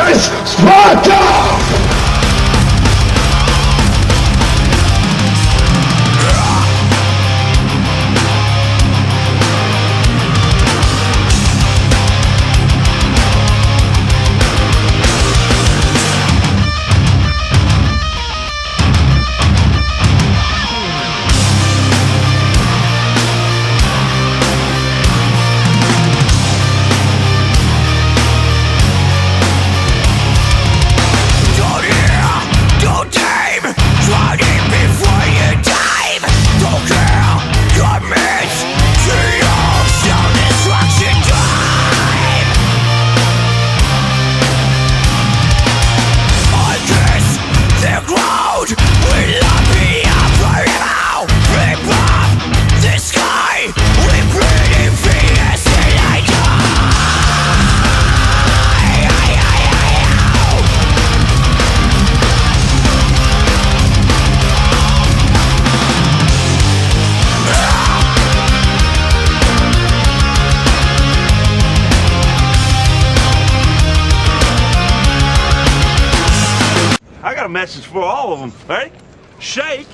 is Sparta! I got a message for all of them, right? Shake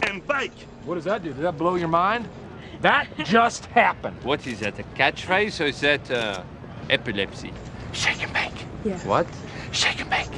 and bake. What does that do? Did that blow your mind? That just happened. What is that, a catchphrase or is that epilepsy? Shake and bake. Yeah. What? Shake and bake.